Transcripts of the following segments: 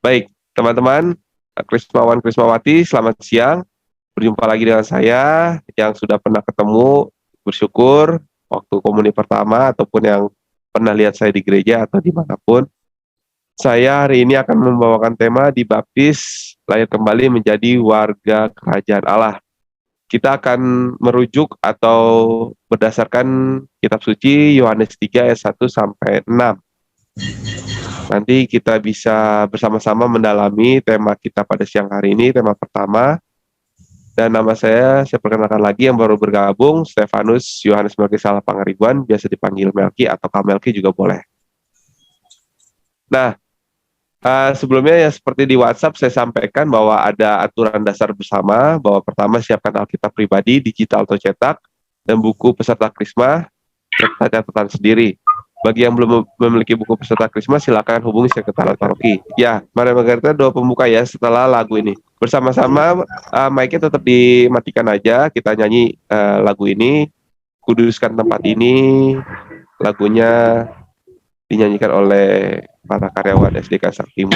Baik, teman-teman, Krismawan Krismawati, selamat siang. Berjumpa lagi dengan saya yang sudah pernah ketemu, bersyukur waktu komuni pertama ataupun yang pernah lihat saya di gereja atau dimanapun. Saya hari ini akan membawakan tema dibaptis, lahir kembali menjadi warga kerajaan Allah. Kita akan merujuk atau berdasarkan kitab suci Yohanes 3 ayat 1 sampai 6. Nanti kita bisa bersama-sama mendalami tema kita pada siang hari ini, tema pertama. Dan nama saya perkenalkan lagi yang baru bergabung, Stefanus Yohanes Melki Salah Pangaribuan, biasa dipanggil Melki atau Kamelki juga boleh. Nah, sebelumnya ya seperti di WhatsApp saya sampaikan bahwa ada aturan dasar bersama, bahwa pertama siapkan Alkitab pribadi, digital atau cetak, dan buku peserta Krisma, serta catatan sendiri. Bagi yang belum memiliki buku peserta Krisma, silakan hubungi sekretariat paroki. Ya, Maria Margarita doa pembuka ya setelah lagu ini. Bersama-sama, mic-nya tetap dimatikan aja. Kita nyanyi lagu ini, kuduskan tempat ini. Lagunya dinyanyikan oleh para karyawan SDK Saktimu.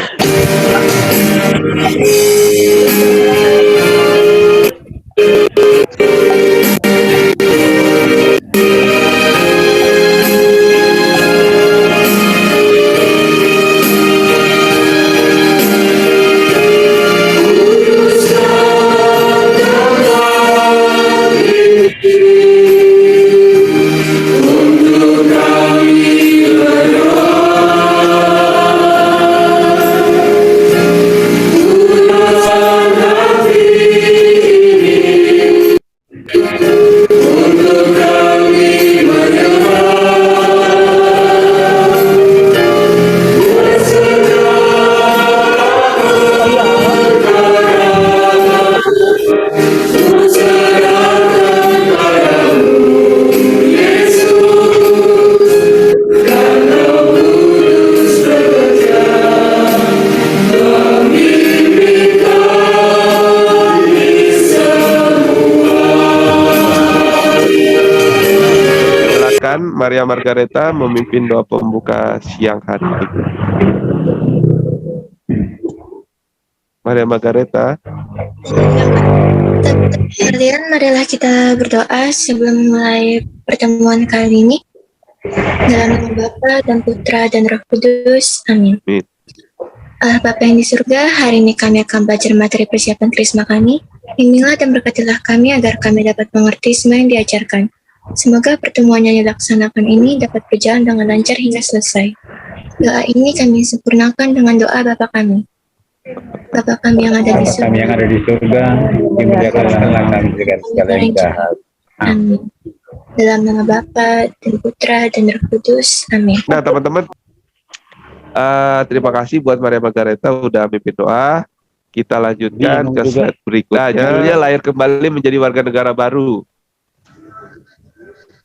Maria Margareta memimpin doa pembuka siang hari ini. Maria Margareta. Kalian marilah kita berdoa sebelum mulai pertemuan kali ini. Dalam nama Bapa dan Putra dan Roh Kudus. Amin. Allah Bapa yang di surga, hari ini kami akan belajar materi persiapan Krisma kami. Bimbinglah dan berkatilah kami agar kami dapat mengerti semua yang diajarkan. Semoga pertemuan yang dilaksanakan ini dapat berjalan dengan lancar hingga selesai. Doa ini kami sempurnakan dengan doa Bapa kami. Bapa kami yang ada di surga, dimuliakanlah kami dengan segala yang jahat. Amin. Dalam nama Bapa dan Putra dan Roh Kudus. Amin. Nah, teman-teman, terima kasih buat Maria Margareta udah mimpin doa. Kita lanjutkan ke slide berikutnya. Judulnya lahir kembali menjadi warga negara baru.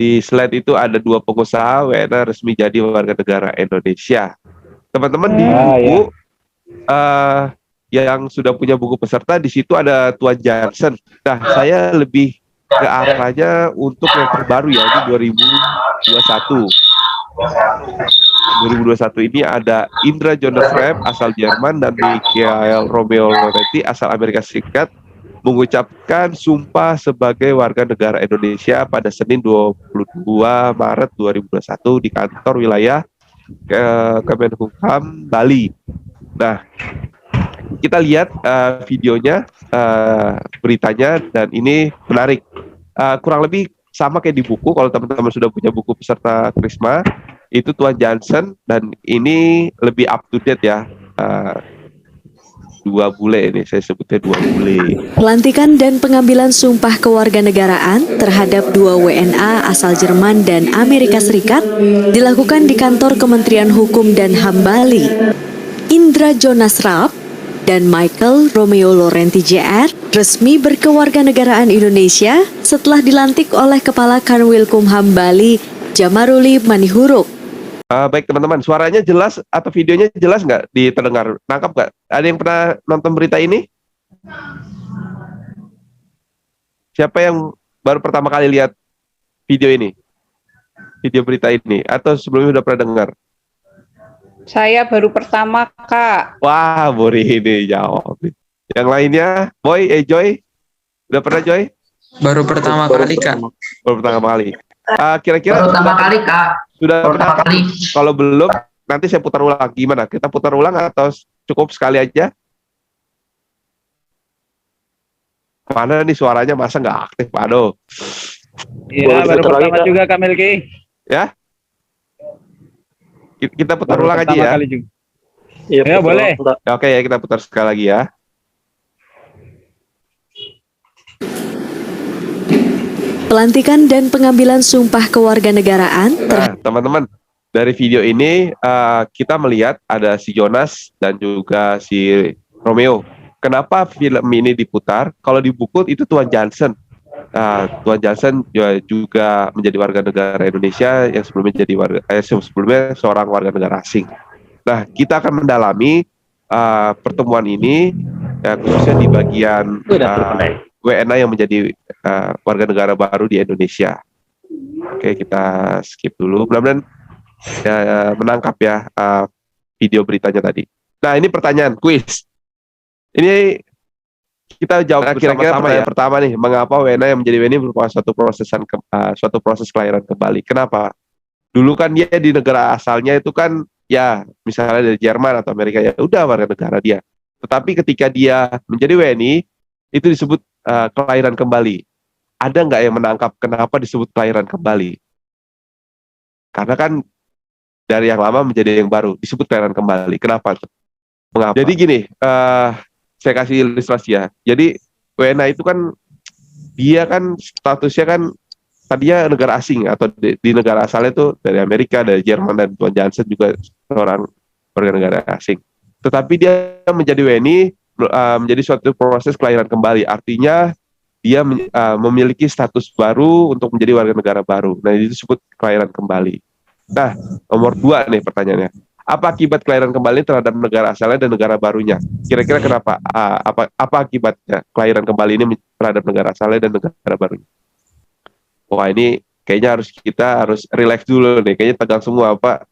Di slide itu ada 2 pengusaha WNA resmi jadi warga negara Indonesia. Teman-teman di buku yang sudah punya buku peserta, di situ ada Tuan Johnson. Nah, saya lebih ke arahnya untuk yang terbaru ya, ini 2021. 2021 ini ada Indra Jonas Rem asal Jerman dan Michael Romeo Loretti asal Amerika Serikat mengucapkan sumpah sebagai warga negara Indonesia pada Senin 22 Maret 2021 di kantor wilayah Kemenkumham Bali. Nah, kita lihat videonya, beritanya, dan ini menarik. Kurang lebih sama kayak di buku. Kalau teman-teman sudah punya buku peserta Krisma, itu Tuan Johnson, dan ini lebih up to date ya. 2 bule ini, saya sebutnya 2 bule. Pelantikan dan pengambilan sumpah kewarganegaraan terhadap 2 WNA asal Jerman dan Amerika Serikat dilakukan di kantor Kementerian Hukum dan HAM Bali. Indra Jonas Raab dan Michael Romeo Laurenti JR resmi berkewarganegaraan Indonesia setelah dilantik oleh Kepala Kanwilkumham Bali, Jamaruli Manihuruk. Baik teman-teman, suaranya jelas atau videonya jelas nggak terdengar? Nangkap nggak? Ada yang pernah nonton berita ini? Siapa yang baru pertama kali lihat video ini? Video berita ini? Atau sebelumnya udah pernah dengar? Saya baru pertama, Kak. Wah, Bori ini jawab. Yang lainnya, Boy, Joy, udah pernah Joy? Baru pertama kali, Kak. Baru pertama kali. Kira-kira Baru pertama kali, Kak. sudah Baru pernah? pertama kali. Kalau belum, nanti saya putar ulang. Gimana? Kita putar ulang atau cukup sekali aja? Mana nih suaranya, masa nggak aktif? Aduh. Iya, baru pertama juga, Kak Melki. Ya? Kita putar ulang aja ya. Kali juga. Ya, boleh. Oke ya, kita putar sekali lagi ya. Pelantikan dan pengambilan sumpah kewarganegaraan. Nah, teman-teman, dari video ini kita melihat ada si Jonas dan juga si Romeo. Kenapa film ini diputar? Kalau di buku itu Tuan Johnson. Tuan Johnson juga menjadi warga negara Indonesia yang sebelumnya seorang warga negara asing. Nah, kita akan mendalami pertemuan ini khususnya di bagian WNA yang menjadi warga negara baru di Indonesia. Oke, kita skip dulu. Mudah-mudahan menangkap ya video beritanya tadi. Nah, ini pertanyaan kuis. Ini kita jawab kira-kira pertanyaan pertama nih, mengapa WNA yang menjadi WNI merupakan suatu proses kelahiran kembali? Kenapa? Dulu kan dia di negara asalnya itu kan ya misalnya dari Jerman atau Amerika, ya udah warga negara dia. Tetapi ketika dia menjadi WNI itu disebut kelahiran kembali. Ada nggak yang menangkap kenapa disebut kelahiran kembali? Karena kan dari yang lama menjadi yang baru disebut kelahiran kembali. Kenapa tuh? Mengapa? Jadi gini, saya kasih ilustrasi ya. Jadi WNA itu kan dia kan statusnya kan tadinya negara asing atau di negara asalnya itu dari Amerika, dari Jerman, dan Tuan Johnson juga seorang warga negara asing. Tetapi dia menjadi WNI menjadi suatu proses kelahiran kembali. Artinya dia memiliki status baru untuk menjadi warga negara baru. Nah, itu disebut kelahiran kembali. Nah, nomor 2 nih pertanyaannya. Apa akibat kelahiran kembali terhadap negara asalnya dan negara barunya? Kira-kira kenapa? Apa akibatnya kelahiran kembali ini terhadap negara asalnya dan negara barunya? Wah, ini kayaknya kita harus relax dulu nih. Kayaknya tegang semua, Pak.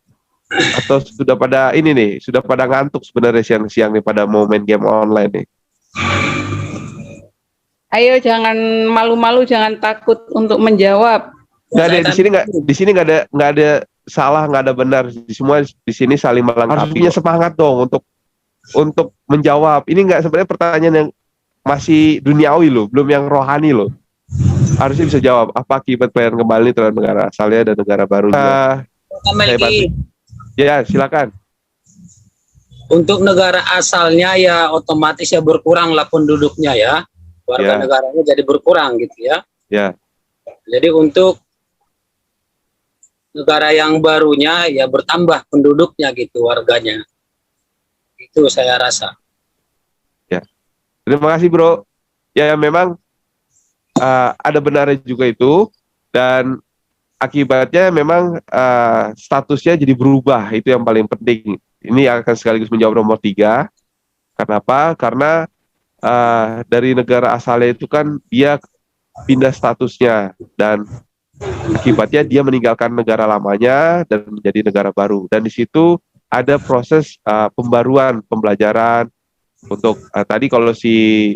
Atau sudah pada ini nih, sudah pada ngantuk sebenarnya siang-siang nih pada mau main game online nih. Ayo, jangan malu-malu, jangan takut untuk menjawab. Nggak ada di sini nggak ada salah, nggak ada benar. Semua di sini saling melengkapi. Harus punya semangat dong untuk menjawab. Ini nggak sebenarnya pertanyaan yang masih duniawi loh, belum yang rohani loh. Harusnya bisa jawab apa akibat kelahiran kembali terhadap negara asalnya dan negara barunya. Ya, silakan. Untuk negara asalnya ya otomatis ya berkuranglah penduduknya ya. Warga negaranya jadi berkurang gitu ya. Ya. Jadi untuk negara yang barunya ya bertambah penduduknya gitu, warganya. Itu saya rasa. Ya. Terima kasih, Bro. Ya, memang ada benarnya juga itu, dan akibatnya memang statusnya jadi berubah. Itu yang paling penting. Ini akan sekaligus menjawab nomor 3. Kenapa? Karena dari negara asalnya itu kan dia pindah statusnya, dan akibatnya dia meninggalkan negara lamanya dan menjadi negara baru. Dan di situ ada proses pembaruan, pembelajaran untuk tadi kalau si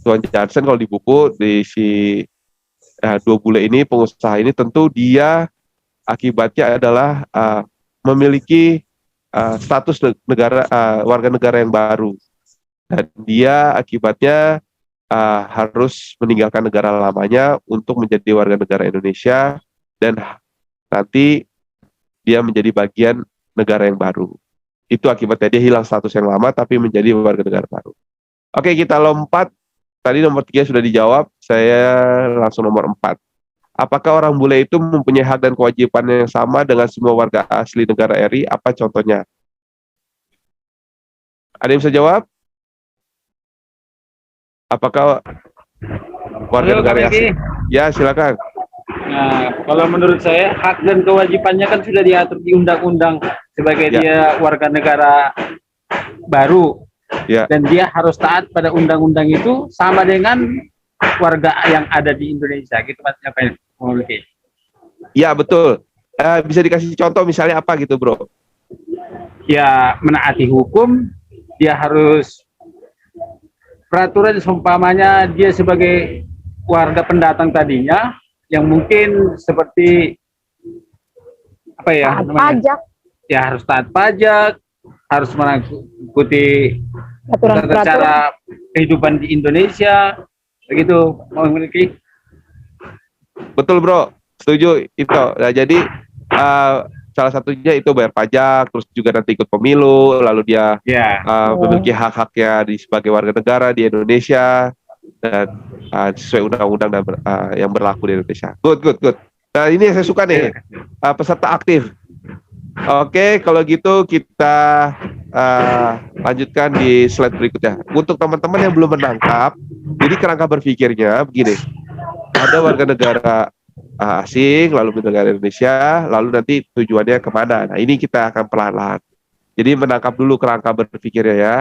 Tuan Johnson kalau di buku di si 2 bule ini, pengusaha ini, tentu dia akibatnya adalah memiliki status warga negara yang baru, dan dia akibatnya harus meninggalkan negara lamanya untuk menjadi warga negara Indonesia, dan nanti dia menjadi bagian negara yang baru. Itu akibatnya dia hilang status yang lama tapi menjadi warga negara baru. Oke, kita lompat. Tadi nomor 3 sudah dijawab, saya langsung nomor 4. Apakah orang bule itu mempunyai hak dan kewajiban yang sama dengan semua warga asli negara RI? Apa contohnya? Ada yang bisa jawab? Apakah warga negara asli? Ya, silakan. Nah, kalau menurut saya hak dan kewajibannya kan sudah diatur di undang-undang sebagai dia warga negara baru. Ya. Dan dia harus taat pada undang-undang itu sama dengan warga yang ada di Indonesia, gitu Mas. Apa yang memiliki? Ya, betul. Bisa dikasih contoh misalnya apa gitu, Bro? Ya, menaati hukum, dia harus peraturan seumpamanya dia sebagai warga pendatang tadinya yang mungkin seperti apa ya namanya? Pajak, Ya harus taat pajak, harus mengikuti aturan cara kehidupan di Indonesia, begitu, memiliki. Betul, Bro. Setuju itu. Nah, jadi salah satunya itu bayar pajak, terus juga nanti ikut pemilu, lalu dia memiliki hak-haknya sebagai warga negara di Indonesia dan sesuai undang-undang yang berlaku di Indonesia. Good. Nah, ini yang saya suka nih, peserta aktif. Oke, kalau gitu kita lanjutkan di slide berikutnya. Untuk teman-teman yang belum menangkap, jadi kerangka berpikirnya begini. Ada warga negara asing, lalu negara Indonesia, lalu nanti tujuannya kemana. Nah, ini kita akan perlahan-lahan. Jadi menangkap dulu kerangka berpikirnya ya.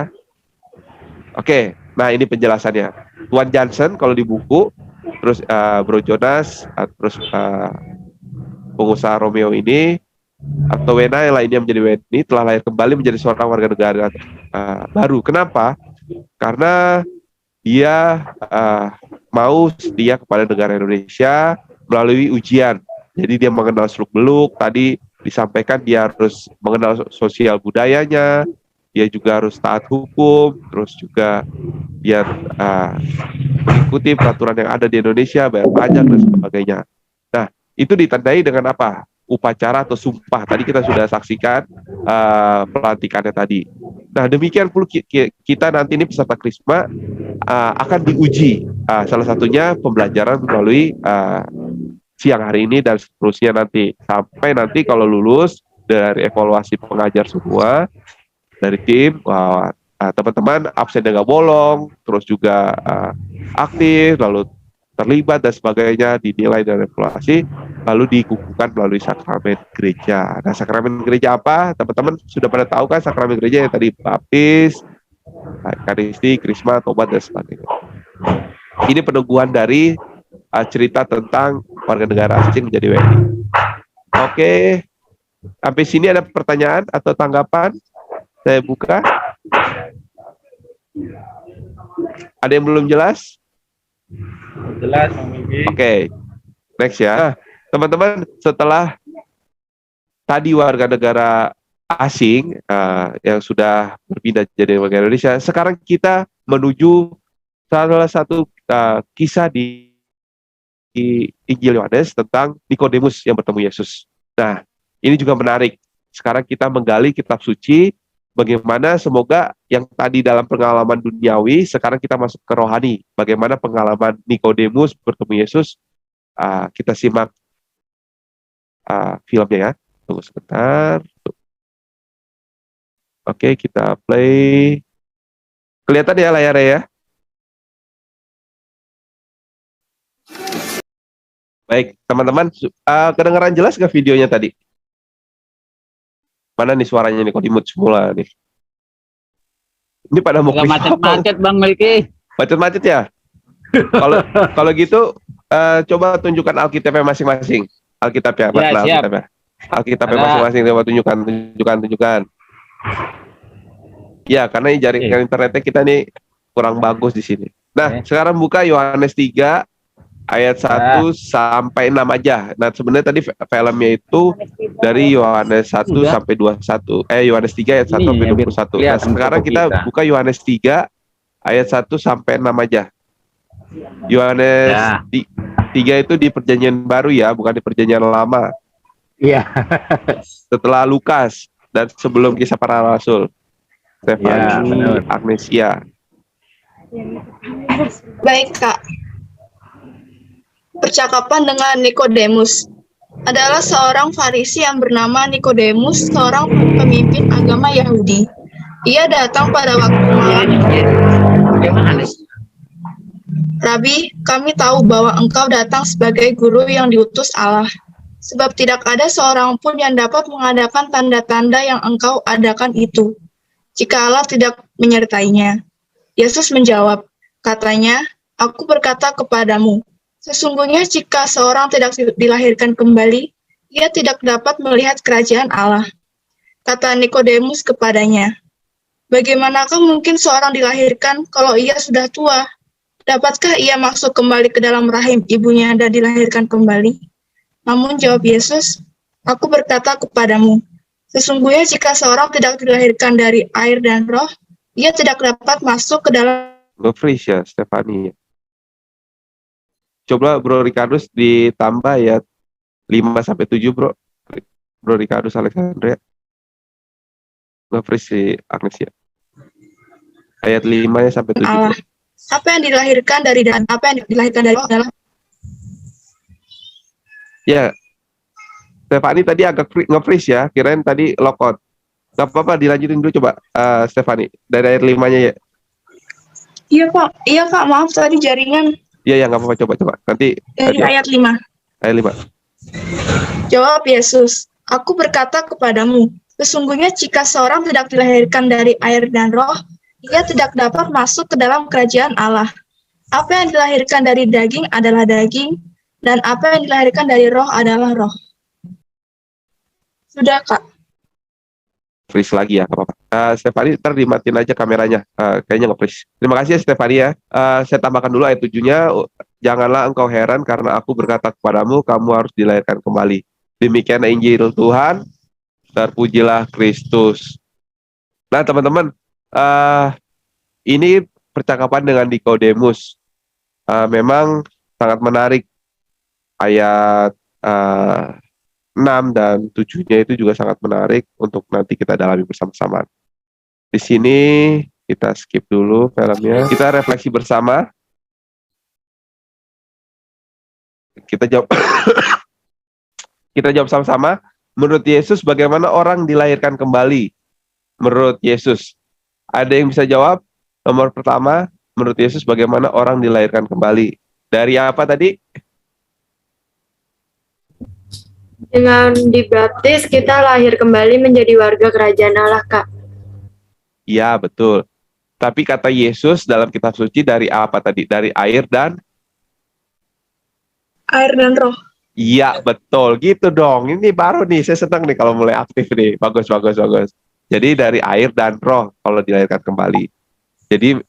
Oke, nah ini penjelasannya. Tuan Johnson kalau di buku, terus Bro Jonas, terus pengusaha Romeo ini, atau Wena yang lainnya menjadi Weni, telah lahir kembali menjadi seorang warga negara baru. Kenapa? Karena dia mau setia kepada negara Indonesia melalui ujian. Jadi dia mengenal seluk-beluk, tadi disampaikan dia harus mengenal sosial budayanya, dia juga harus taat hukum, terus juga dia mengikuti peraturan yang ada di Indonesia, bayar pajak dan sebagainya. Nah, itu ditandai dengan apa? Upacara atau sumpah. Tadi kita sudah saksikan pelantikannya tadi. Nah, demikian pula kita nanti ini peserta Krisma akan diuji. Salah satunya pembelajaran melalui siang hari ini dan seterusnya nanti. Sampai nanti kalau lulus dari evaluasi pengajar semua, dari tim, teman-teman absennya nggak bolong, terus juga aktif, lalu terlibat dan sebagainya, dinilai dan evaluasi, lalu dikukuhkan melalui sakramen gereja. Nah, sakramen gereja apa? Teman-teman sudah pada tahu kan sakramen gereja yang tadi baptis, Ekaristi, Krisma, Tobat dan sebagainya. Ini peneguhan dari cerita tentang warga negara asing menjadi WNI. Oke, sampai sini ada pertanyaan atau tanggapan? Saya buka. Ada yang belum jelas? Jelas, Bang. Oke, next ya. Teman-teman, setelah tadi warga negara asing yang sudah berpindah jadi warga Indonesia, sekarang kita menuju salah satu kisah di Injil Yohanes tentang Nikodemus yang bertemu Yesus. Nah, ini juga menarik. Sekarang kita menggali kitab suci, bagaimana semoga yang tadi dalam pengalaman duniawi, sekarang kita masuk ke rohani. Bagaimana pengalaman Nikodemus bertemu Yesus, kita simak filmnya ya. Tunggu sebentar. Oke, kita play. Kelihatan ya layarnya ya? Baik, teman-teman, kedengaran jelas nggak videonya tadi? Mana nih suaranya nih, kok dimut semula nih? Ini pada mau macet-macet Bang Melki. Macet-macet ya? Kalau gitu, coba tunjukkan Alkitabnya masing-masing. Alkitabnya, Alkitabnya masing-masing, coba tunjukkan. Ya, karena ini jaringan internetnya kita nih kurang bagus di sini. Nah, sekarang buka Yohanes 3 ayat 1 sampai 6 aja. Nah, sebenarnya tadi filmnya itu dari Yohanes 1 sampai 21. Yohanes 3 ayat 1 sampai 21. Nah, sekarang kita buka Yohanes 3 ayat 1 sampai 6 aja. Yohanes 3 itu di perjanjian baru ya, bukan di perjanjian lama. Iya. Setelah Lukas dan sebelum kisah para rasul. Stefani, Agnesia. Baik, Kak. Percakapan dengan Nikodemus adalah seorang Farisi yang bernama Nikodemus, seorang pemimpin agama Yahudi. Ia datang pada waktu malam. Rabi, kami tahu bahwa engkau datang sebagai guru yang diutus Allah, sebab tidak ada seorang pun yang dapat mengadakan tanda-tanda yang engkau adakan itu, jika Allah tidak menyertainya. Yesus menjawab, katanya, aku berkata kepadamu, sesungguhnya jika seorang tidak dilahirkan kembali, ia tidak dapat melihat kerajaan Allah. Kata Nikodemus kepadanya, bagaimanakah mungkin seorang dilahirkan kalau ia sudah tua? Dapatkah ia masuk kembali ke dalam rahim ibunya dan dilahirkan kembali? Namun jawab Yesus, aku berkata kepadamu, sesungguhnya jika seorang tidak dilahirkan dari air dan roh, ia tidak dapat masuk ke dalam... Nge-freeze ya, Stefani. Coba Bro Ricardus ditambah ayat 5-7, Bro. Bro Ricardus Alexandria. Nge-freeze si Agnes ya. Ayat 5-7. Allah. Apa yang dilahirkan dari dan apa yang dilahirkan dari roh adalah... Ya, Stefani tadi agak nge-freeze ya, kirain tadi lockout. Gak apa-apa, dilanjutin dulu coba, Stefani. Dari ayat 5-nya ya. Iya Pak, maaf tadi jaringan. Iya, gak apa-apa, coba. Nanti dari ayat 5. Ayat 5. Jawab Yesus, aku berkata kepadamu, sesungguhnya jika seorang tidak dilahirkan dari air dan roh, ia tidak dapat masuk ke dalam kerajaan Allah. Apa yang dilahirkan dari daging adalah daging, dan apa yang dilahirkan dari roh adalah roh. Sudah, Kak. Freeze lagi ya, gak apa-apa. Stefani, ntar dimatiin aja kameranya. Kayaknya nge-freeze. Terima kasih ya, Stefani ya. Saya tambahkan dulu ayat 7-nya. Janganlah engkau heran karena aku berkata kepadamu, kamu harus dilahirkan kembali. Demikian Injil Tuhan. Terpujilah Kristus. Nah, teman-teman, ini percakapan dengan Nikodemus. Memang sangat menarik. Ayat 6 dan 7-nya itu juga sangat menarik untuk nanti kita dalami bersama-sama. Di sini kita skip dulu filmnya. Kita refleksi bersama. Kita jawab kita jawab sama-sama. Menurut Yesus bagaimana orang dilahirkan kembali? Menurut Yesus. Ada yang bisa jawab? Nomor pertama, menurut Yesus bagaimana orang dilahirkan kembali? Dari apa tadi? Dengan dibaptis, kita lahir kembali menjadi warga kerajaan Allah, Kak. Iya, betul. Tapi kata Yesus dalam kitab suci dari apa tadi? Dari air dan roh. Iya, betul. Gitu dong. Ini baru nih, saya senang nih kalau mulai aktif nih. Bagus. Jadi dari air dan roh kalau dilahirkan kembali. Jadi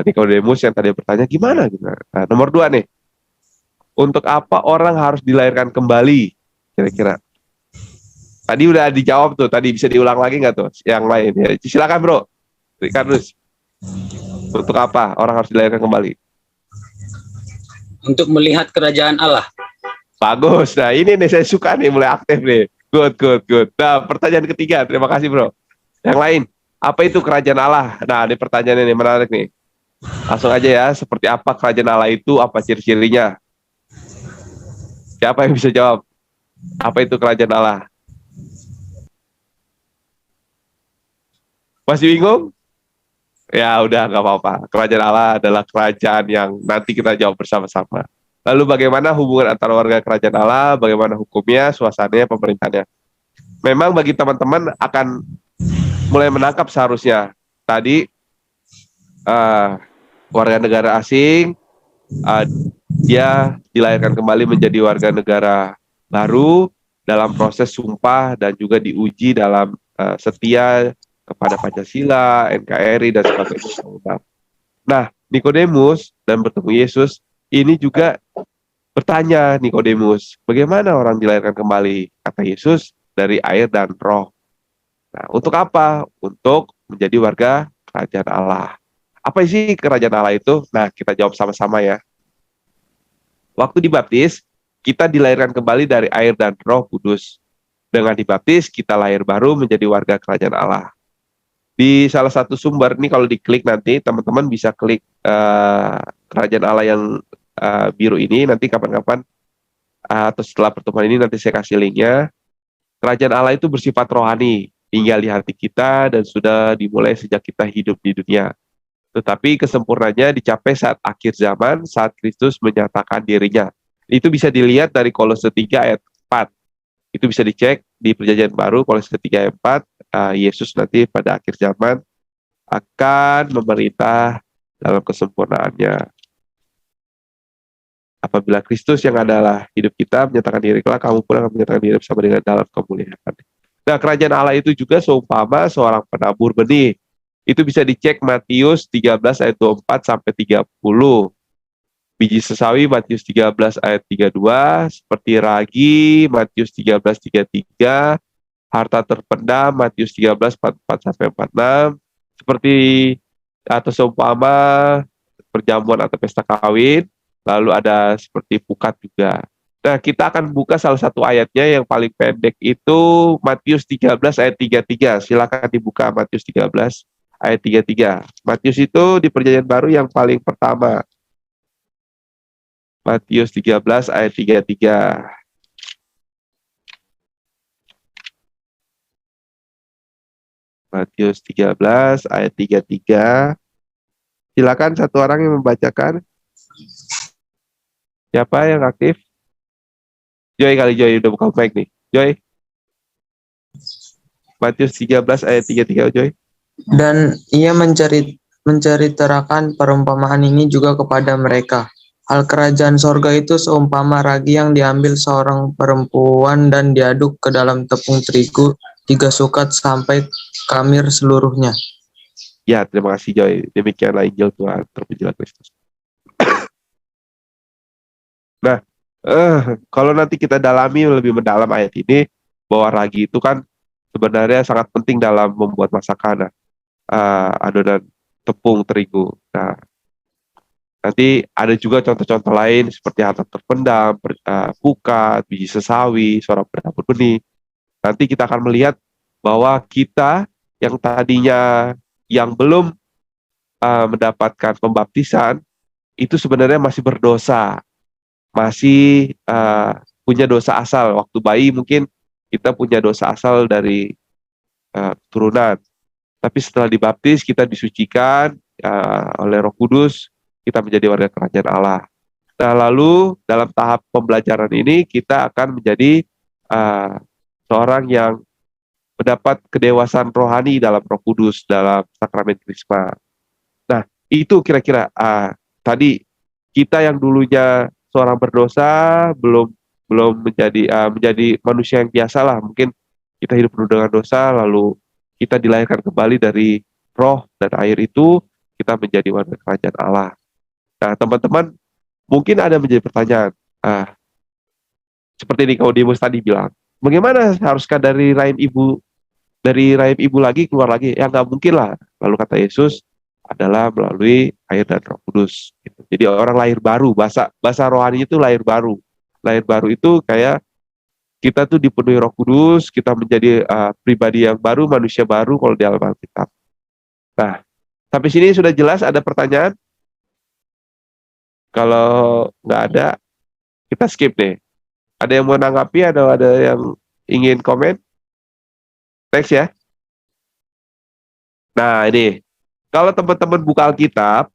Nikodemus yang tadi bertanya gimana? Nah, nomor 2 nih. Untuk apa orang harus dilahirkan kembali? Kira-kira. Tadi udah dijawab tuh. Tadi bisa diulang lagi nggak tuh? Yang lain ya. Silakan Bro. Ricardus. Untuk apa orang harus dilahirkan kembali? Untuk melihat kerajaan Allah. Bagus. Nah ini nih saya suka nih mulai aktif nih. Good. Nah pertanyaan ketiga. Terima kasih Bro. Yang lain. Apa itu kerajaan Allah? Nah ini pertanyaan ini menarik nih. Langsung aja ya. Seperti apa kerajaan Allah itu? Apa ciri-cirinya? Siapa yang bisa jawab? Apa itu kerajaan Allah? Masih bingung? Ya udah nggak apa-apa. Kerajaan Allah adalah kerajaan yang nanti kita jawab bersama-sama. Lalu bagaimana hubungan antara warga kerajaan Allah, bagaimana hukumnya, suasananya, pemerintahnya. Memang bagi teman-teman akan mulai menangkap seharusnya. Tadi warga negara asing, dia dilahirkan kembali menjadi warga negara baru dalam proses sumpah dan juga diuji dalam setia kepada Pancasila, NKRI, dan sebagainya. Nah, Nikodemus dan bertemu Yesus, ini juga bertanya Nikodemus, bagaimana orang dilahirkan kembali? Kata Yesus, dari air dan roh. Nah, untuk apa? Untuk menjadi warga kerajaan Allah. Apa sih kerajaan Allah itu? Nah, kita jawab sama-sama ya. Waktu dibaptis, kita dilahirkan kembali dari air dan roh kudus. Dengan dibaptis, kita lahir baru menjadi warga kerajaan Allah. Di salah satu sumber, ini kalau diklik nanti, teman-teman bisa klik kerajaan Allah yang biru ini, nanti kapan-kapan, atau setelah pertemuan ini nanti saya kasih linknya. Kerajaan Allah itu bersifat rohani, tinggal di hati kita dan sudah dimulai sejak kita hidup di dunia. Tetapi kesempurnaannya dicapai saat akhir zaman, saat Kristus menyatakan dirinya. Itu bisa dilihat dari Kolose 3 ayat 4. Itu bisa dicek di Perjanjian Baru, Kolose 3 ayat 4. Yesus nanti pada akhir zaman akan memerintah dalam kesempurnaannya. apabila Kristus yang adalah hidup kita menyatakan diri kelak, kamu pun akan menyatakan diri bersama dengan dalam kemuliaan. Nah, kerajaan Allah itu juga seumpama seorang penabur benih. Itu bisa dicek Matius 13 ayat 24 sampai 30. Biji sesawi Matius 13 ayat 32, seperti ragi Matius 13:33, harta terpendam Matius 13:44 sampai 46, seperti atau seumpama perjamuan atau pesta kawin, lalu ada seperti pukat juga. Nah, kita akan buka salah satu ayatnya yang paling pendek itu Matius 13 ayat 33. Silakan dibuka Matius 13 ayat 33. Matius itu di Perjanjian Baru yang paling pertama. Matius 13 ayat 33. Matius 13 ayat 33. Silakan satu orang yang membacakan. Siapa yang aktif? Joy kali, Joy udah buka mic nih. Joy. Matius 13 ayat 33, Joy. Dan ia menceritakan perumpamaan ini juga kepada mereka. Hal kerajaan sorga itu seumpama ragi yang diambil seorang perempuan dan diaduk ke dalam tepung terigu 3 sukat sampai kamir seluruhnya. Ya, terima kasih Joy. Demikianlah Injil Tuhan, terpujilah Kristus. Nah, kalau nanti kita dalami lebih mendalam ayat ini, bahwa ragi itu kan sebenarnya sangat penting dalam membuat masakan, adonan tepung terigu. Nah, nanti ada juga contoh-contoh lain seperti harta terpendam, pukat, biji sesawi, seorang penabur benih. Nanti kita akan melihat bahwa kita yang tadinya yang belum mendapatkan pembaptisan itu sebenarnya masih berdosa, masih punya dosa asal. Waktu bayi mungkin kita punya dosa asal dari keturunan, tapi setelah dibaptis kita disucikan oleh Roh Kudus, kita menjadi warga kerajaan Allah. Nah, lalu dalam tahap pembelajaran ini kita akan menjadi seorang yang mendapat kedewasaan rohani dalam Roh Kudus, dalam sakramen Krisma. Nah, itu kira-kira tadi kita yang dulunya seorang berdosa, belum menjadi manusia yang biasa lah. Mungkin kita hidup penuh dengan dosa, lalu kita dilahirkan kembali dari roh dan air itu, kita menjadi warga kerajaan Allah. Nah, teman-teman, mungkin ada menjadi pertanyaan, seperti Nikodemus tadi bilang, bagaimana haruskah dari rahim ibu lagi keluar lagi? Ya nggak mungkin lah. Lalu kata Yesus adalah melalui air dan Roh Kudus. Gitu. Jadi orang lahir baru, bahasa rohani itu lahir baru. Lahir baru itu kayak kita tuh dipenuhi Roh Kudus, kita menjadi pribadi yang baru, manusia baru kalau di dalam Alkitab. Nah, sampai sini sudah jelas. Ada pertanyaan? Kalau nggak ada, kita skip deh. Ada yang mau menanggapi, ada yang ingin komen? Thanks ya. Nah, ini. Kalau teman-teman buka Alkitab,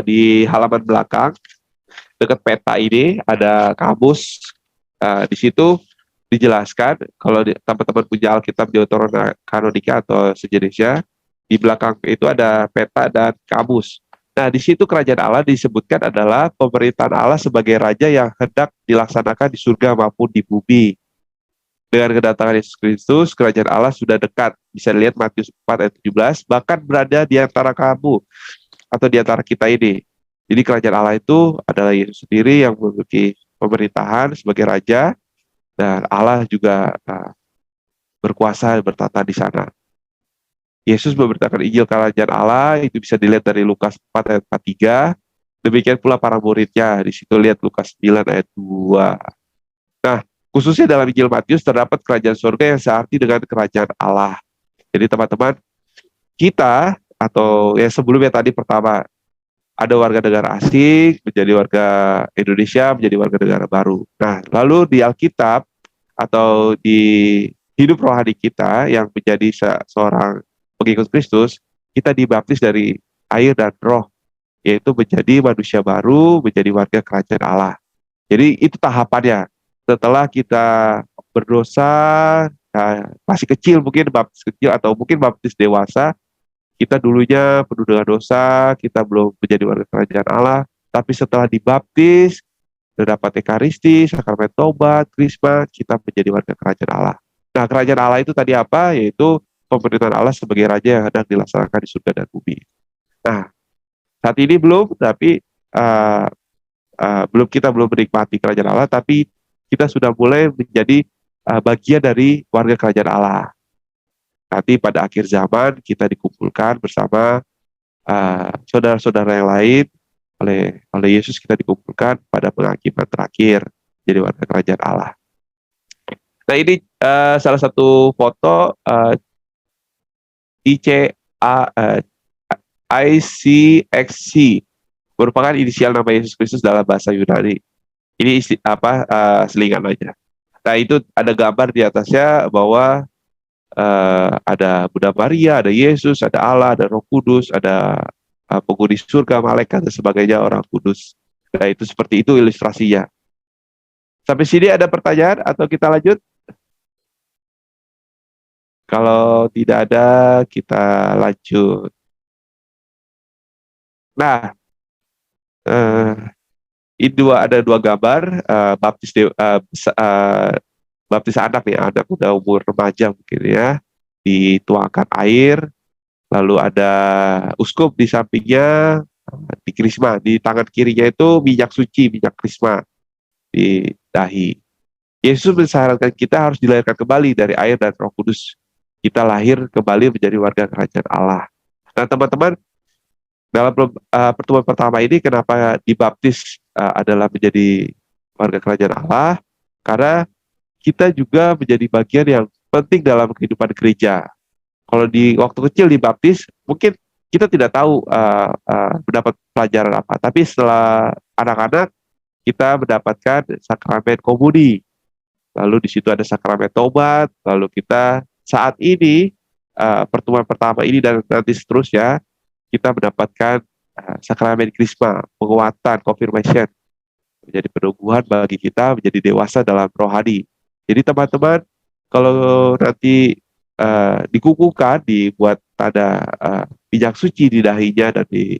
di halaman belakang, dekat peta ini, ada kamus. Di situ dijelaskan, kalau teman-teman punya Alkitab Deuterokanonika atau sejenisnya, di belakang itu ada peta dan kamus. Nah, di situ kerajaan Allah disebutkan adalah pemerintahan Allah sebagai raja yang hendak dilaksanakan di surga maupun di bumi. Dengan kedatangan Yesus Kristus, kerajaan Allah sudah dekat. Bisa dilihat Matius 4 ayat 17, bahkan berada di antara kamu atau di antara kita ini. Jadi kerajaan Allah itu adalah Yesus sendiri yang memiliki pemerintahan sebagai raja, dan Allah juga berkuasa bertata di sana. Yesus memberitakan Injil kerajaan Allah, itu bisa dilihat dari Lukas 4 ayat 43. Demikian pula para muridnya. Di situ lihat Lukas 9 ayat 2. Nah, khususnya dalam Injil Matius terdapat kerajaan surga yang searti dengan kerajaan Allah. Jadi teman-teman, kita atau yang sebelumnya tadi pertama, ada warga negara asing, menjadi warga Indonesia, menjadi warga negara baru. Nah, lalu di Alkitab atau di hidup rohani kita yang menjadi seorang pengikut Kristus, kita dibaptis dari air dan roh, yaitu menjadi manusia baru, menjadi warga kerajaan Allah. Jadi itu tahapannya. Setelah kita berdosa, masih kecil mungkin baptis kecil atau mungkin baptis dewasa, kita dulunya penuh dengan dosa, kita belum menjadi warga kerajaan Allah, tapi setelah dibaptis, sudah dapat Ekaristi, sakramen tobat, krisma, kita menjadi warga kerajaan Allah. Nah, kerajaan Allah itu tadi apa? Yaitu pemerintahan Allah sebagai raja yang hendak dilaksanakan di surga dan bumi. Nah, saat ini belum, tapi kita belum menikmati kerajaan Allah, tapi kita sudah mulai menjadi bagian dari warga kerajaan Allah. Nanti pada akhir zaman kita dikumpulkan bersama saudara-saudara yang lain, oleh Yesus kita dikumpulkan pada penghakiman terakhir jadi warga kerajaan Allah. Nah, ini salah satu foto ICXC, merupakan inisial nama Yesus Kristus dalam bahasa Yunani. Ini selingan aja. Nah, itu ada gambar di atasnya bahwa ada Bunda Maria, ada Yesus, ada Allah, ada Roh Kudus, ada penghuni surga, malaikat, dan sebagainya, orang kudus. Nah, itu seperti itu ilustrasinya. Sampai sini ada pertanyaan atau kita lanjut? Kalau tidak ada, kita lanjut. Nah, ada dua gambar baptis anak ya, anak udah umur remaja mungkin ya, dituangkan air. Lalu ada uskup di sampingnya, di krisma, di tangan kirinya itu minyak suci, minyak krisma di dahi. Yesus mensyaratkan kita harus dilahirkan kembali dari air dan Roh Kudus. Kita lahir kembali menjadi warga kerajaan Allah. Nah, teman-teman, dalam pertemuan pertama ini kenapa dibaptis adalah menjadi warga kerajaan Allah? Karena kita juga menjadi bagian yang penting dalam kehidupan gereja. Kalau di waktu kecil dibaptis, mungkin kita tidak tahu mendapat pelajaran apa. Tapi setelah anak-anak, kita mendapatkan sakramen komuni. Lalu di situ ada sakramen tobat. Lalu kita saat ini, pertemuan pertama ini dan nanti seterusnya, kita mendapatkan sakramen krisma, penguatan, confirmation. Menjadi penungguhan bagi kita menjadi dewasa dalam rohani. Jadi teman-teman, kalau nanti dikukuhkan, dibuat tanda minyak suci di dahinya dan di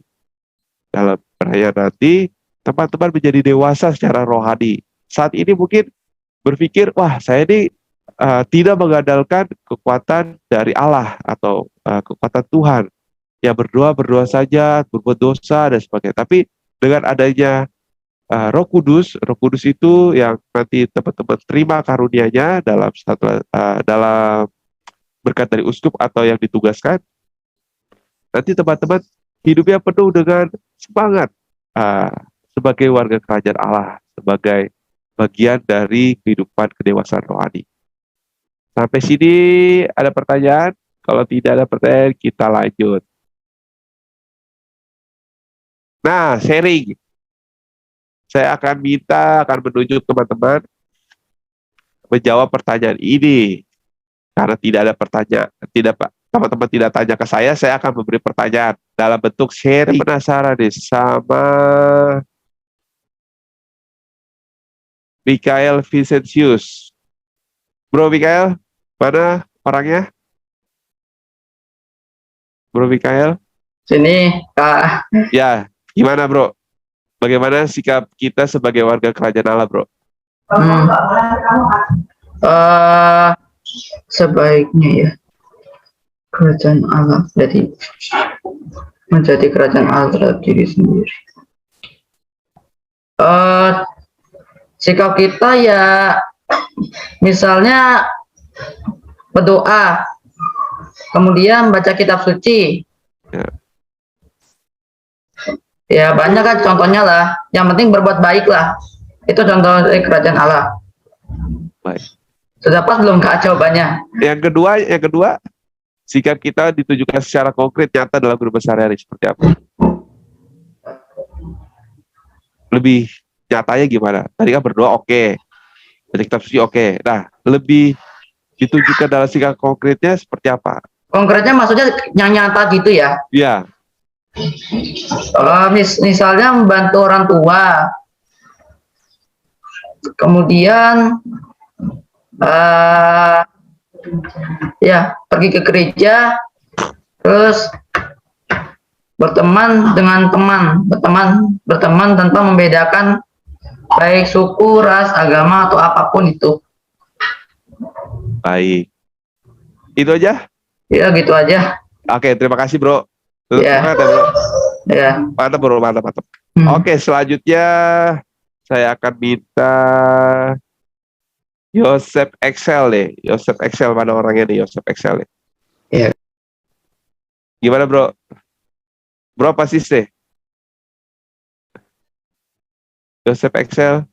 dalam perayaan nanti, teman-teman menjadi dewasa secara rohani. Saat ini mungkin berpikir, wah saya ini tidak mengandalkan kekuatan dari Allah atau kekuatan Tuhan. Ya berdoa saja, berbuat dosa dan sebagainya. Tapi dengan adanya Roh Kudus itu yang nanti teman-teman terima karunia-Nya dalam berkat dari uskup atau yang ditugaskan, nanti teman-teman hidupnya penuh dengan semangat sebagai warga kerajaan Allah, sebagai bagian dari kehidupan kedewasaan rohani. Sampai sini ada pertanyaan? Kalau tidak ada pertanyaan, kita lanjut. Nah, sharing. Saya akan menunjuk teman-teman menjawab pertanyaan ini. Karena tidak ada pertanyaan, teman-teman tidak tanya ke saya akan memberi pertanyaan dalam bentuk sharing. Penasaran nih sama Mikael Vincentius. Bro Mikael, mana orangnya? Bro Mikael? Sini, Kak. Ya, gimana bro? Bagaimana sikap kita sebagai warga kerajaan Allah, bro? Sebaiknya ya kerajaan Allah jadi menjadi kerajaan Allah terhadap diri sendiri. Sikap kita ya misalnya berdoa, kemudian baca kitab suci. Ya banyak kan contohnya lah. Yang penting berbuat baik lah. Itu contoh dari kerajaan Allah. Baik. Sudah pas belum Kak jawabannya? Yang kedua, sikap kita ditujukan secara konkret nyata dalam kehidupan sehari-hari seperti apa? Lebih nyatanya gimana? Tadi kan berdoa oke. Baca kitab suci oke. Nah, lebih ditujukan dalam sikap konkretnya seperti apa? Konkretnya maksudnya yang nyata gitu ya? Iya. Misalnya membantu orang tua, kemudian ya pergi ke gereja, terus berteman dengan teman, berteman tanpa membedakan baik suku, ras, agama, atau apapun itu. Baik. Itu aja? Ya, gitu aja. Oke, terima kasih bro. Ya. Semangat ya bro. Ya. Mantap bro, mantap. Oke, selanjutnya saya akan minta Yosep Excel nih. Yosep Excel, mana orangnya nih Yosep Excel nih? Iya. Gimana bro? Bro apa sih? Yosep Excel.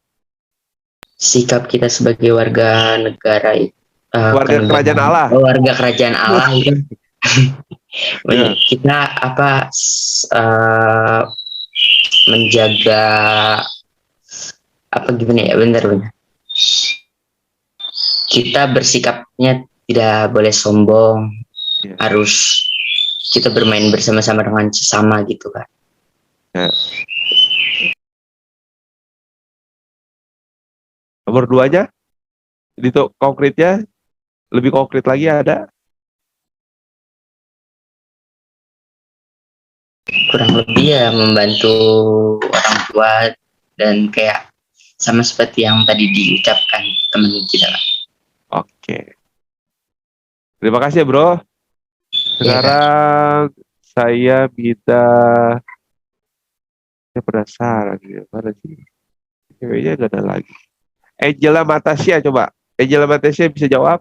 Sikap kita sebagai warga negara warga kerajaan Allah. Warga kerajaan Allah itu. Kita menjaga gimana ya, benar. Kita bersikapnya tidak boleh sombong, harus kita bermain bersama-sama dengan sesama gitu kan. Nomor 2-nya, itu konkretnya, lebih konkret lagi ada? Kurang lebih ya membantu orang tua dan kayak sama seperti yang tadi diucapkan teman kita. Oke. Terima kasih ya bro. Sekarang saya minta, saya penasaran gimana sih? Kayaknya nggak ada lagi. Angela Matasia coba. Angela Matasia bisa jawab?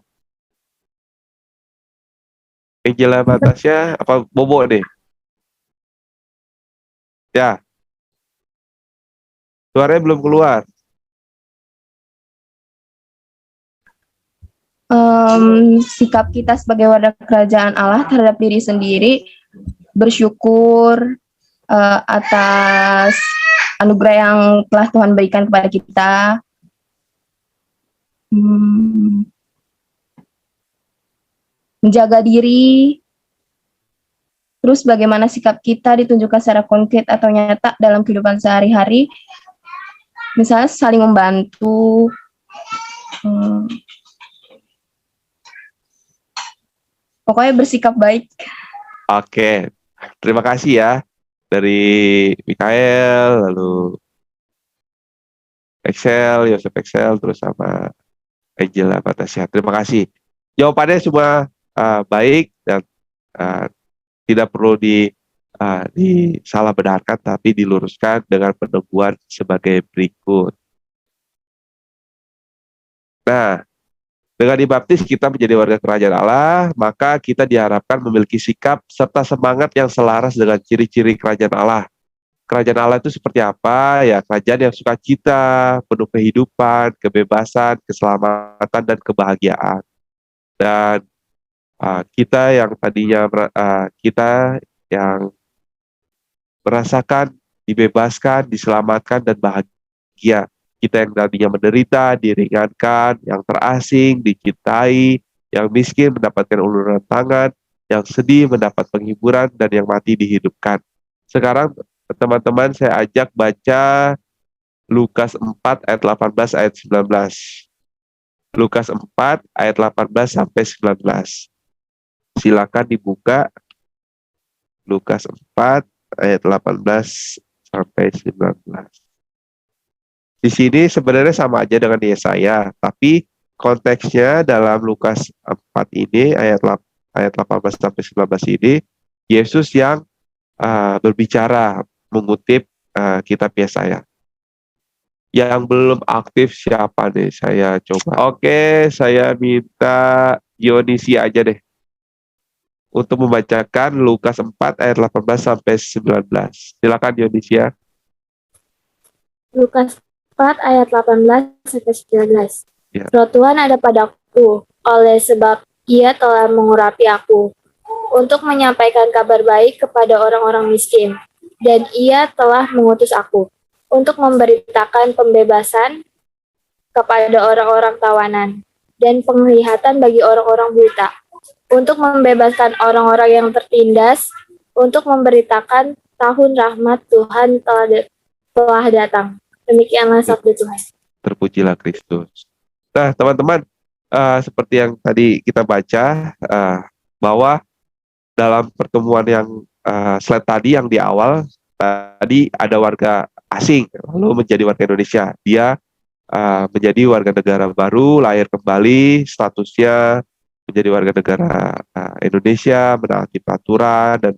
Angela Matasia apa Bobo nih? Ya. Suaranya belum keluar. Sikap kita sebagai warga kerajaan Allah terhadap diri sendiri, bersyukur atas anugerah yang telah Tuhan berikan kepada kita. Menjaga diri, terus bagaimana sikap kita ditunjukkan secara konkret atau nyata dalam kehidupan sehari-hari, misalnya saling membantu, pokoknya bersikap baik. Oke, terima kasih ya dari Mikael, lalu Excel, Yosef Excel, terus sama Angela Matasia. Terima kasih. Jawabannya semua baik dan tidak perlu disalah benarkan, tapi diluruskan dengan peneguhan sebagai berikut. Nah, dengan dibaptis kita menjadi warga kerajaan Allah, maka kita diharapkan memiliki sikap serta semangat yang selaras dengan ciri-ciri kerajaan Allah. Kerajaan Allah itu seperti apa? Ya, kerajaan yang sukacita, penuh kehidupan, kebebasan, keselamatan, dan kebahagiaan. Dan kita yang tadinya kita yang merasakan dibebaskan, diselamatkan, dan bahagia. Kita yang tadinya menderita, diringankan, yang terasing, dicintai, yang miskin mendapatkan uluran tangan, yang sedih mendapat penghiburan, dan yang mati dihidupkan. Sekarang teman-teman saya ajak baca Lukas 4 ayat 18 ayat 19. Lukas 4 ayat 18 sampai 19. Silakan dibuka. Lukas 4 ayat 18 sampai 19. Di sini sebenarnya sama aja dengan Yesaya, tapi konteksnya dalam Lukas 4 ini ayat 18 sampai 19 ini Yesus yang berbicara, mengutip kitab Yesaya. Yang belum aktif siapa nih? Saya coba. Oke, saya minta Yonisia aja deh untuk membacakan Lukas 4 ayat 18 sampai 19. Silakan Yonisia. Lukas 4 ayat 18 sampai 19. Ya. Roh Tuhan ada padaku, oleh sebab Ia telah mengurapi aku untuk menyampaikan kabar baik kepada orang-orang miskin, dan Ia telah mengutus aku untuk memberitakan pembebasan kepada orang-orang tawanan dan penglihatan bagi orang-orang buta, untuk membebaskan orang-orang yang tertindas, untuk memberitakan tahun rahmat Tuhan telah datang. Demikianlah sabda Tuhan. Terpujilah Kristus. Nah, teman-teman, seperti yang tadi kita baca, bahwa dalam pertemuan yang slide tadi yang di awal, tadi ada warga asing lalu menjadi warga Indonesia. Dia menjadi warga negara baru, lahir kembali, statusnya menjadi warga negara Indonesia, menaati peraturan dan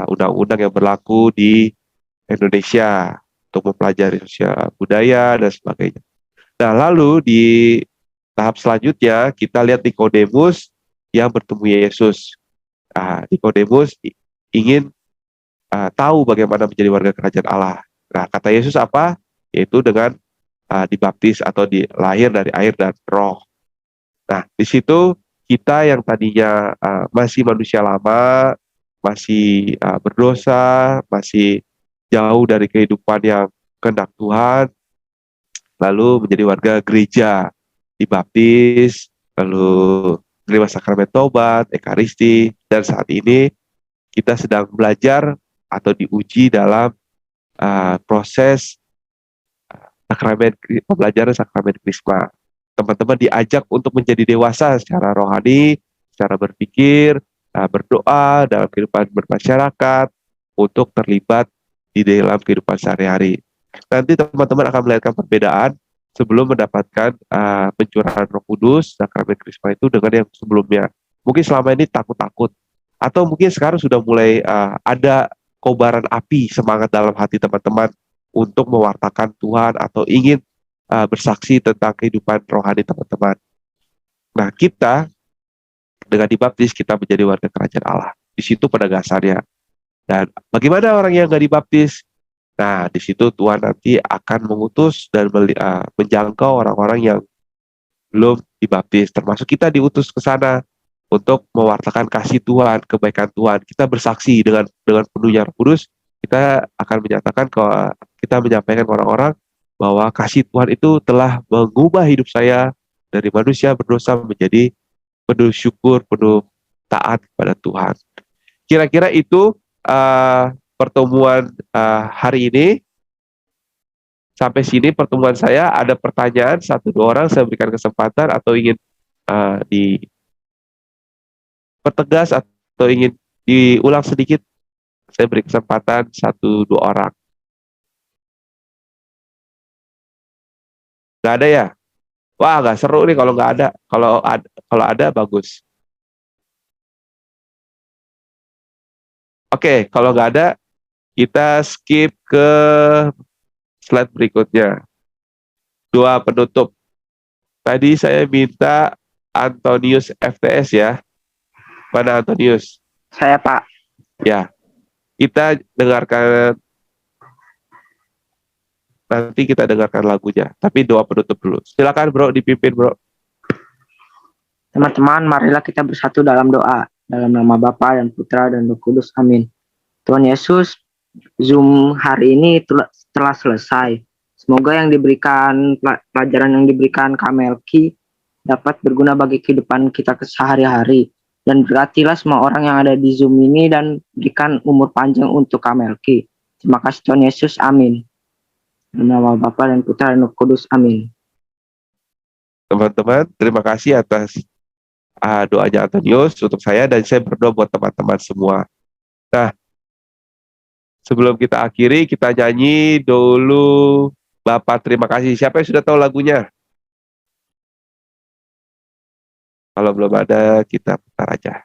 undang-undang yang berlaku di Indonesia untuk mempelajari sosial budaya dan sebagainya. Nah, lalu di tahap selanjutnya kita lihat Nikodemus yang bertemu Yesus. Nikodemus ingin tahu bagaimana menjadi warga kerajaan Allah. Nah, kata Yesus apa? Yaitu dengan dibaptis atau lahir dari air dan roh. Nah, di situ kita yang tadinya masih manusia lama, masih berdosa, masih jauh dari kehidupan yang kehendak Tuhan, lalu menjadi warga gereja, dibaptis, lalu menerima sakramen tobat, ekaristi, dan saat ini kita sedang belajar atau diuji dalam proses pembelajaran sakramen Krisma. Teman-teman diajak untuk menjadi dewasa secara rohani, secara berpikir, berdoa dalam kehidupan bermasyarakat, untuk terlibat di dalam kehidupan sehari-hari. Nanti teman-teman akan melihatkan perbedaan sebelum mendapatkan pencurahan Roh Kudus, sakramen Krisma itu dengan yang sebelumnya. Mungkin selama ini takut-takut, atau mungkin sekarang sudah mulai ada kobaran api semangat dalam hati teman-teman untuk mewartakan Tuhan atau ingin bersaksi tentang kehidupan rohani teman-teman. Nah, kita dengan dibaptis kita menjadi warga kerajaan Allah. Di situ penegasannya. Dan bagaimana orang yang nggak dibaptis? Nah, di situ Tuhan nanti akan mengutus dan menjangkau orang-orang yang belum dibaptis. Termasuk kita diutus ke sana untuk mewartakan kasih Tuhan, kebaikan Tuhan. Kita bersaksi dengan penuhnya Roh Kudus. Kita akan menyatakan kita menyampaikan ke orang-orang bahwa kasih Tuhan itu telah mengubah hidup saya dari manusia berdosa menjadi penuh syukur, penuh taat kepada Tuhan. Kira-kira itu pertemuan hari ini. Sampai sini pertemuan saya. Ada pertanyaan 1-2 orang, saya berikan kesempatan atau ingin dipertegas atau ingin diulang sedikit, saya beri kesempatan 1-2 orang. Nggak ada ya? Wah, nggak seru nih kalau nggak ada. Kalau ada bagus. Oke, kalau nggak ada, kita skip ke slide berikutnya. 2 penutup. Tadi saya minta Antonius FTS ya. Mana Antonius? Saya, Pak. Ya, kita dengarkan, nanti kita dengarkan lagunya. Tapi doa penutup dulu. Silakan bro, dipimpin bro. Teman-teman, marilah kita bersatu dalam doa. Dalam nama Bapa dan Putra dan Roh Kudus. Amin. Tuhan Yesus, Zoom hari ini telah selesai. Semoga yang diberikan, pelajaran yang diberikan Kak Melki dapat berguna bagi kehidupan kita sehari-hari. Dan berkatilah semua orang yang ada di Zoom ini dan berikan umur panjang untuk Kak Melki. Terima kasih Tuhan Yesus, amin. Dalam nama Bapa dan Putra dan Roh Kudus, amin. Teman-teman, terima kasih atas doanya Antonius untuk saya, dan saya berdoa buat teman-teman semua. Nah, sebelum kita akhiri, kita nyanyi dulu Bapak terima kasih. Siapa yang sudah tahu lagunya? Kalau belum ada, kita putar aja.